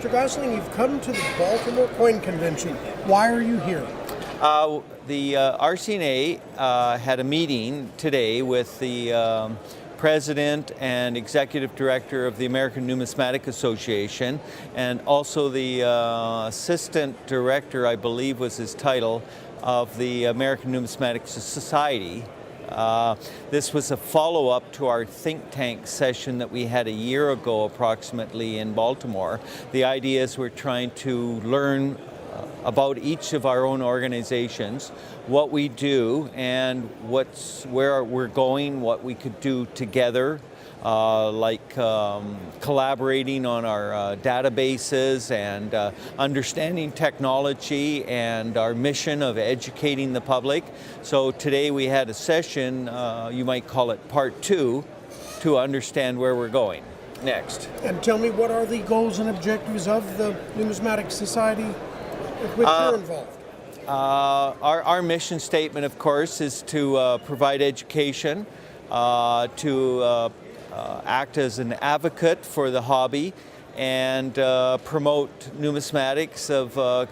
Mr. Gosling, you've come to the Baltimore Coin Convention. Why are you here? The RCNA had a meeting today with the President and Executive Director of the American Numismatic Association, and also the Assistant Director, I believe was his title, of the American Numismatic Society. This was a follow-up to our think tank session that we had a year ago approximately in Baltimore. The idea is we're trying to learn about each of our own organizations, what we do and where we're going, what we could do together, like collaborating on our databases and understanding technology and our mission of educating the public. So today we had a session, you might call it part 2, to understand where we're going next. And tell me, what are the goals and objectives of the Numismatic Society with you're involved? Our mission statement, of course, is to provide education, to act as an advocate for the hobby, and promote numismatics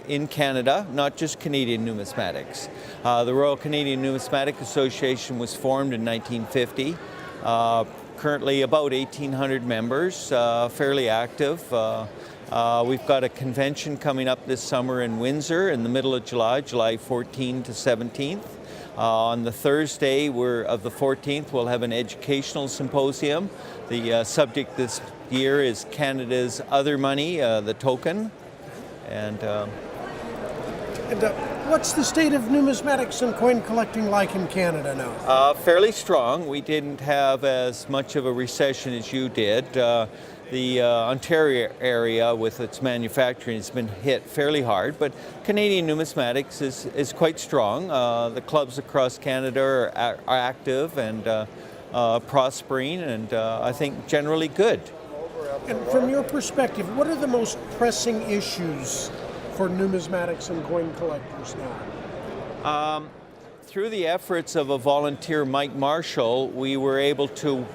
in Canada, not just Canadian numismatics. The Royal Canadian Numismatic Association was formed in 1950. Currently about 1,800 members, fairly active. We've got a convention coming up this summer in Windsor in the middle of July, July 14th to 17th. On the Thursday of the 14th, we'll have an educational symposium. The subject this year is Canada's Other Money, the token. And what's the state of numismatics and coin collecting like in Canada now? Fairly strong. We didn't have as much of a recession as you did. The Ontario area with its manufacturing has been hit fairly hard, but Canadian numismatics is quite strong. The clubs across Canada are active and prospering, and I think generally good. And from your perspective, what are the most pressing issues for numismatics and coin collectors now? Through the efforts of a volunteer, Mike Marshall, we were able to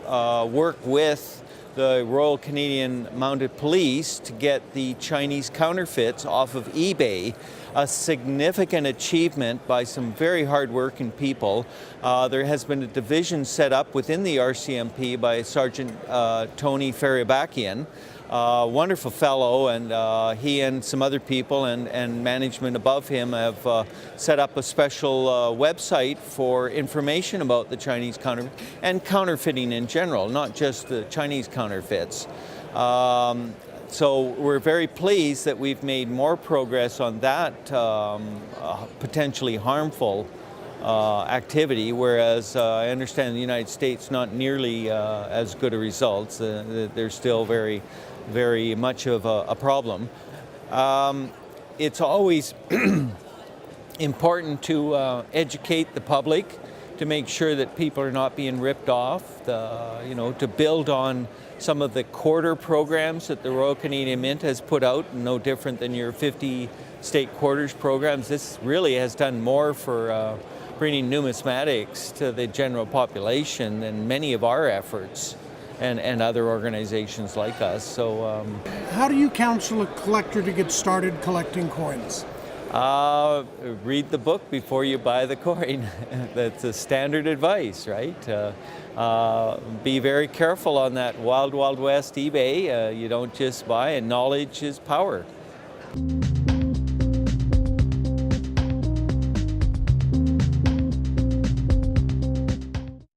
work with the Royal Canadian Mounted Police to get the Chinese counterfeits off of eBay, a significant achievement by some very hard-working people. There has been a division set up within the RCMP by Sergeant Tony Faribakian, wonderful fellow, and he and some other people and management above him have set up a special website for information about the Chinese counterfeit and counterfeiting in general, not just the Chinese counterfeits. So we're very pleased that we've made more progress on that potentially harmful activity, whereas I understand in the United States not nearly as good a results. There's still very much of a problem. It's always important to educate the public, to make sure that people are not being ripped off, to build on some of the quarter programs that the Royal Canadian Mint has put out, no different than your 50 state quarters programs. This really has done more for bringing numismatics to the general population than many of our efforts and other organizations like us. So, how do you counsel a collector to get started collecting coins? Read the book before you buy the coin. That's a standard advice, right? Be very careful on that wild, wild west eBay. You don't just buy, and knowledge is power.